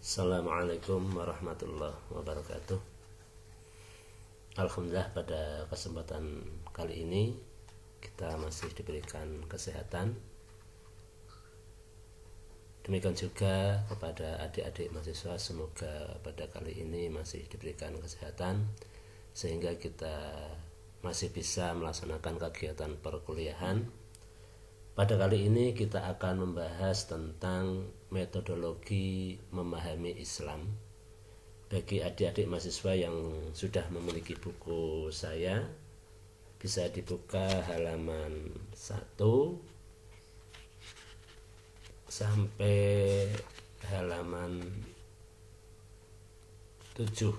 Assalamualaikum warahmatullahi wabarakatuh. Alhamdulillah, pada kesempatan kali ini kita masih diberikan kesehatan. Demikian juga kepada adik-adik mahasiswa, semoga pada kali ini masih diberikan kesehatan sehingga kita masih bisa melaksanakan kegiatan perkuliahan. Pada kali ini kita akan membahas tentang metodologi memahami Islam. Bagi adik-adik mahasiswa yang sudah memiliki buku saya, bisa dibuka halaman 1 sampai halaman 7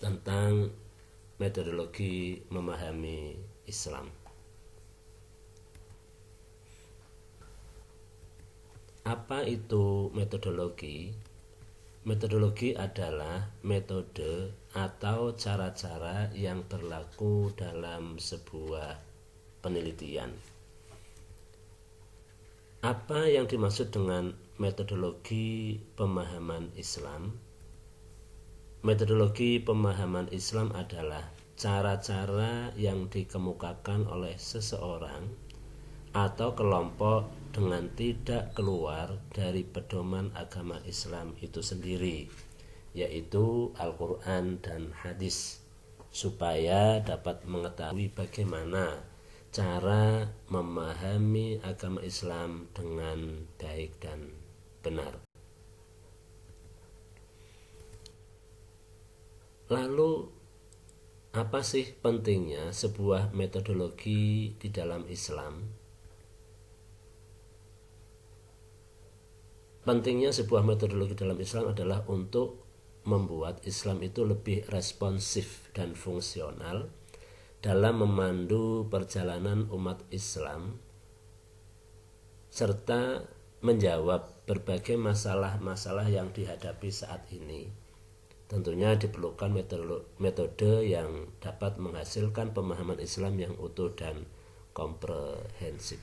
tentang metodologi memahami Islam. Apa itu metodologi? Metodologi adalah metode atau cara-cara yang berlaku dalam sebuah penelitian. Apa yang dimaksud dengan metodologi pemahaman Islam? Metodologi pemahaman Islam adalah cara-cara yang dikemukakan oleh seseorang atau kelompok dengan tidak keluar dari pedoman agama Islam itu sendiri, yaitu Al-Quran dan hadis, supaya dapat mengetahui bagaimana cara memahami agama Islam dengan baik dan benar. Lalu, apa sih pentingnya sebuah metodologi di dalam Islam? Pentingnya sebuah metodologi dalam Islam adalah untuk membuat Islam itu lebih responsif dan fungsional dalam memandu perjalanan umat Islam serta menjawab berbagai masalah-masalah yang dihadapi saat ini. Tentunya diperlukan metode yang dapat menghasilkan pemahaman Islam yang utuh dan komprehensif.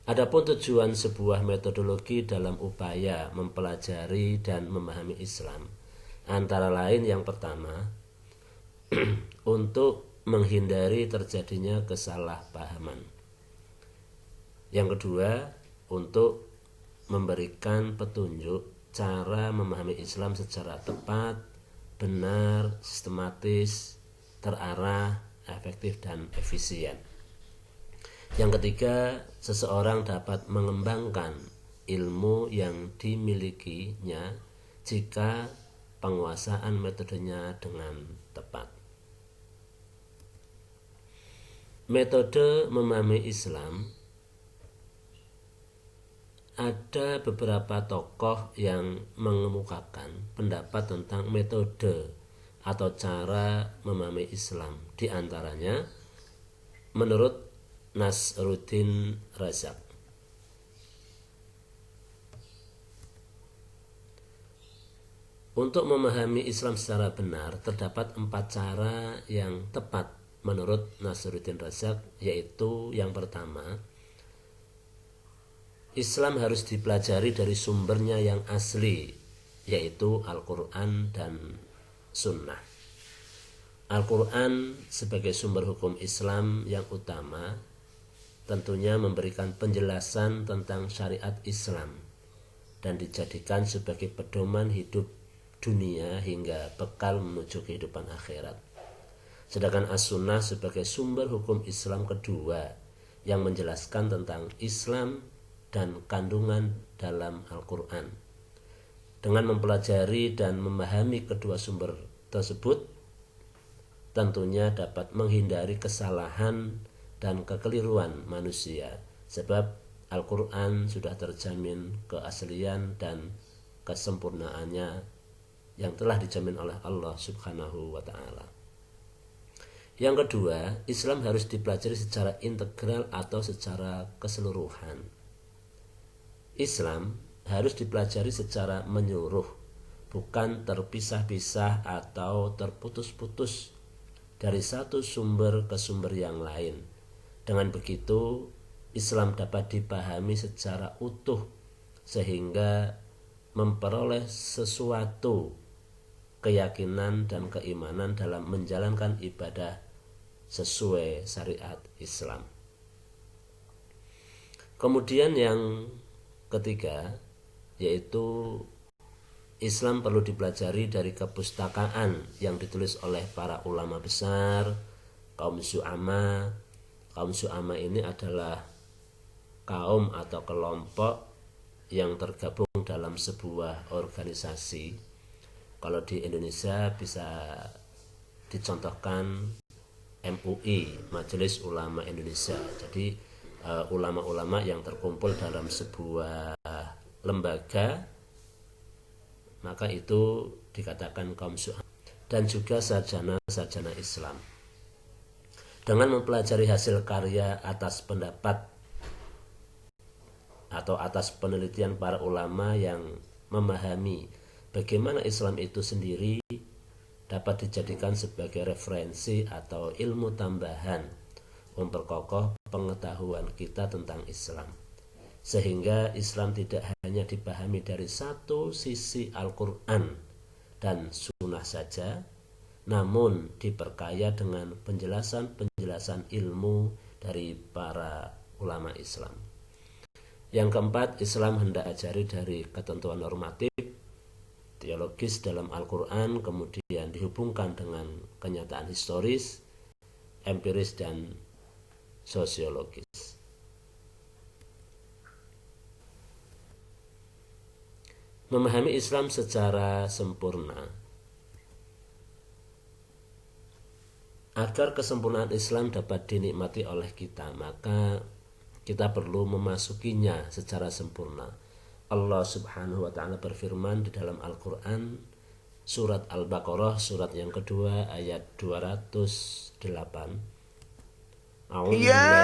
Adapun tujuan sebuah metodologi dalam upaya mempelajari dan memahami Islam antara lain, yang pertama, untuk menghindari terjadinya kesalahpahaman. Yang kedua, untuk memberikan petunjuk cara memahami Islam secara tepat, benar, sistematis, terarah, efektif, dan efisien. Yang ketiga, seseorang dapat mengembangkan ilmu yang dimilikinya jika penguasaan metodenya dengan tepat. Metode memahami Islam, ada beberapa tokoh yang mengemukakan pendapat tentang metode atau cara memahami Islam. Di antaranya, menurut Nasruddin Razak, untuk memahami Islam secara benar terdapat 4 cara yang tepat menurut Nasruddin Razak, yaitu yang pertama, Islam harus dipelajari dari sumbernya yang asli, yaitu Al-Quran dan Sunnah. Al-Quran sebagai sumber hukum Islam yang utama tentunya memberikan penjelasan tentang syariat Islam dan dijadikan sebagai pedoman hidup dunia hingga bekal menuju kehidupan akhirat. Sedangkan As-Sunnah sebagai sumber hukum Islam kedua yang menjelaskan tentang Islam dan kandungan dalam Al-Quran. Dengan mempelajari dan memahami kedua sumber tersebut, tentunya dapat menghindari kesalahan dan kekeliruan manusia, sebab Al-Quran sudah terjamin keaslian dan kesempurnaannya yang telah dijamin oleh Allah Subhanahu wa Ta'ala. Yang kedua, Islam harus dipelajari secara integral atau secara keseluruhan. Islam harus dipelajari secara menyeluruh, bukan terpisah-pisah atau terputus-putus dari satu sumber ke sumber yang lain. Dengan begitu, Islam dapat dipahami secara utuh sehingga memperoleh sesuatu keyakinan dan keimanan dalam menjalankan ibadah sesuai syariat Islam. Kemudian yang ketiga, yaitu Islam perlu dipelajari dari kepustakaan yang ditulis oleh para ulama besar, kaum Zu'ama. Kaum Zu'ama ini adalah kaum atau kelompok yang tergabung dalam sebuah organisasi. Kalau di Indonesia bisa dicontohkan MUI, Majelis Ulama Indonesia. Jadi ulama-ulama yang terkumpul dalam sebuah lembaga, maka itu dikatakan kaum Zu'ama. Dan juga sarjana-sarjana Islam. Dengan mempelajari hasil karya atas pendapat atau atas penelitian para ulama yang memahami bagaimana Islam itu sendiri, dapat dijadikan sebagai referensi atau ilmu tambahan memperkokoh pengetahuan kita tentang Islam, sehingga Islam tidak hanya dipahami dari satu sisi Al-Quran dan Sunnah saja, namun diperkaya dengan penjelasan-penjelasan ilmu dari para ulama Islam. Yang keempat, Islam hendak ajari dari ketentuan normatif teologis dalam Al-Quran, kemudian dihubungkan dengan kenyataan historis, empiris, dan sosiologis. Memahami Islam secara sempurna. Agar kesempurnaan Islam dapat dinikmati oleh kita, maka kita perlu memasukinya secara sempurna. Allah Subhanahu wa ta'ala berfirman di dalam Al-Quran, surat Al-Baqarah, surat yang kedua, ayat 208. يا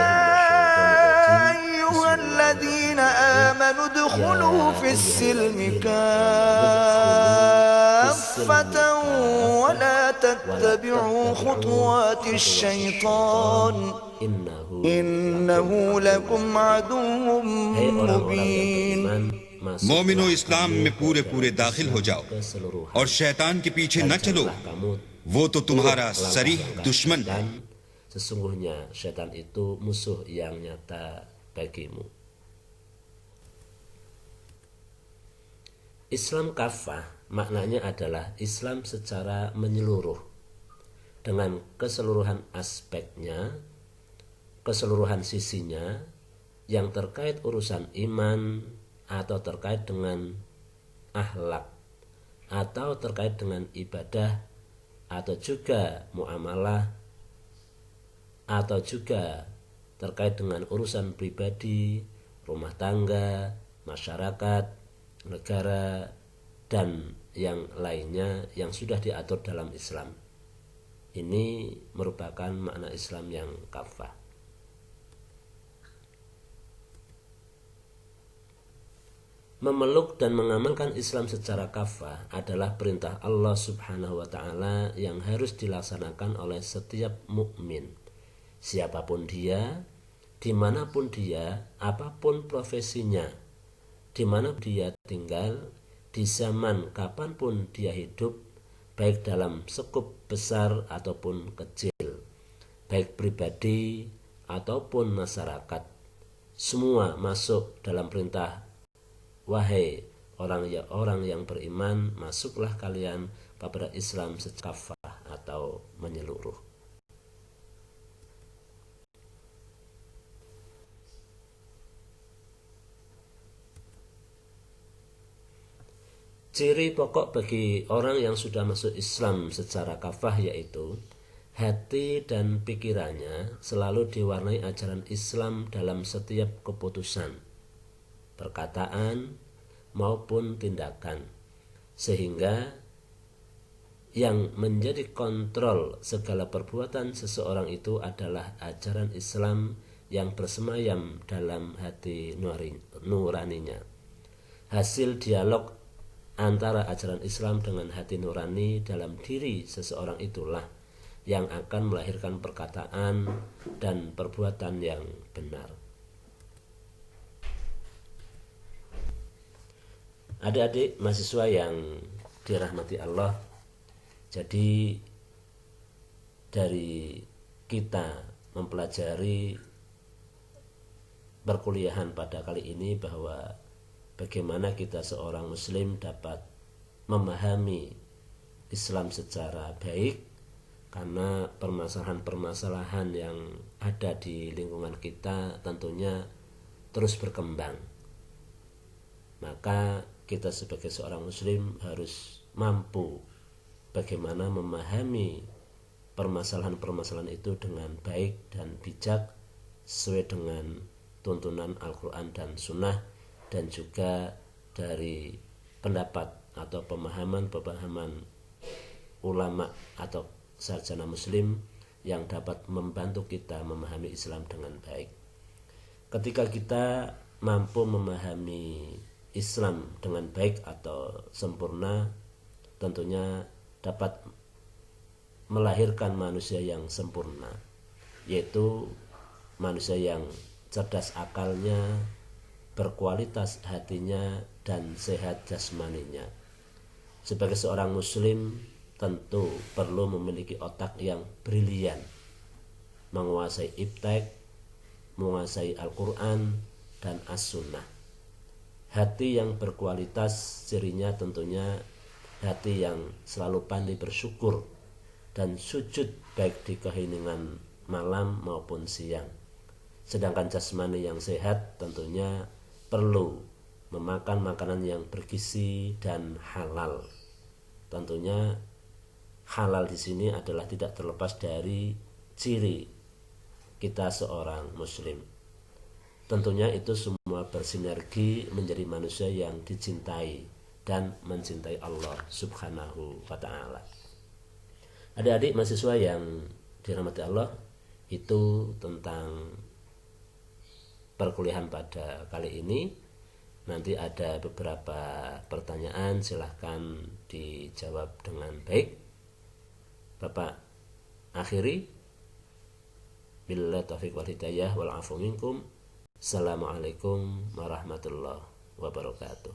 أيها الذين آمنوا ادخلوا في السلم كافة ولا تتبعوا خطوات الشيطان إنه لكم عدو مبين. मोमिनो इस्लाम में पूरे पूरे दाखिल हो जाओ और शैतान के पीछे न चलो, वो तो तुम्हारा सरीह दुश्मन है. Sesungguhnya syaitan itu musuh yang nyata bagimu. Islam kafah maknanya adalah Islam secara menyeluruh, dengan keseluruhan aspeknya, keseluruhan sisinya, yang terkait urusan iman, atau terkait dengan akhlak, atau terkait dengan ibadah, atau juga muamalah, atau juga terkait dengan urusan pribadi, rumah tangga, masyarakat, negara, dan yang lainnya yang sudah diatur dalam Islam. Ini merupakan makna Islam yang kafah. Memeluk dan mengamalkan Islam secara kafah adalah perintah Allah Subhanahu wa ta'ala yang harus dilaksanakan oleh setiap mukmin, siapapun dia, dimanapun dia, apapun profesinya, dimana dia tinggal, di zaman kapanpun dia hidup, baik dalam skup besar ataupun kecil, baik pribadi ataupun masyarakat. Semua masuk dalam perintah, wahai orang yang beriman, masuklah kalian kepada Islam secara kafah atau menyeluruh. Ciri pokok bagi orang yang sudah masuk Islam secara kafah yaitu hati dan pikirannya selalu diwarnai ajaran Islam dalam setiap keputusan, perkataan maupun tindakan, sehingga yang menjadi kontrol segala perbuatan seseorang itu adalah ajaran Islam yang bersemayam dalam hati nuraninya. Hasil dialog antara ajaran Islam dengan hati nurani dalam diri seseorang itulah yang akan melahirkan perkataan dan perbuatan yang benar. Adik-adik mahasiswa yang dirahmati Allah, jadi dari kita mempelajari perkuliahan pada kali ini bahwa bagaimana kita seorang muslim dapat memahami Islam secara baik, karena permasalahan-permasalahan yang ada di lingkungan kita tentunya terus berkembang. Maka kita sebagai seorang muslim harus mampu bagaimana memahami permasalahan-permasalahan itu dengan baik dan bijak sesuai dengan tuntunan Al-Quran dan Sunnah, dan juga dari pendapat atau pemahaman ulama atau sarjana muslim yang dapat membantu kita memahami Islam dengan baik. Ketika kita mampu memahami Islam dengan baik atau sempurna, tentunya dapat melahirkan manusia yang sempurna, yaitu manusia yang cerdas akalnya, berkualitas hatinya, dan sehat jasmaninya. Sebagai seorang muslim tentu perlu memiliki otak yang brilian, menguasai iptek, menguasai Al-Quran dan As-Sunnah. Hati yang berkualitas cirinya tentunya hati yang selalu pandai bersyukur dan sujud baik di keheningan malam maupun siang. Sedangkan jasmani yang sehat tentunya perlu memakan makanan yang bergizi dan halal. Tentunya halal di sini adalah tidak terlepas dari ciri kita seorang muslim. Tentunya itu semua bersinergi menjadi manusia yang dicintai dan mencintai Allah Subhanahu wa ta'ala. Adik-adik mahasiswa yang dirahmati Allah, itu tentang perkuliahan pada kali ini. Nanti ada beberapa pertanyaan, silahkan dijawab dengan baik. Bapak akhiri, billahi taufiq wal hidayah wal afu minkum. Assalamualaikum warahmatullahi wabarakatuh.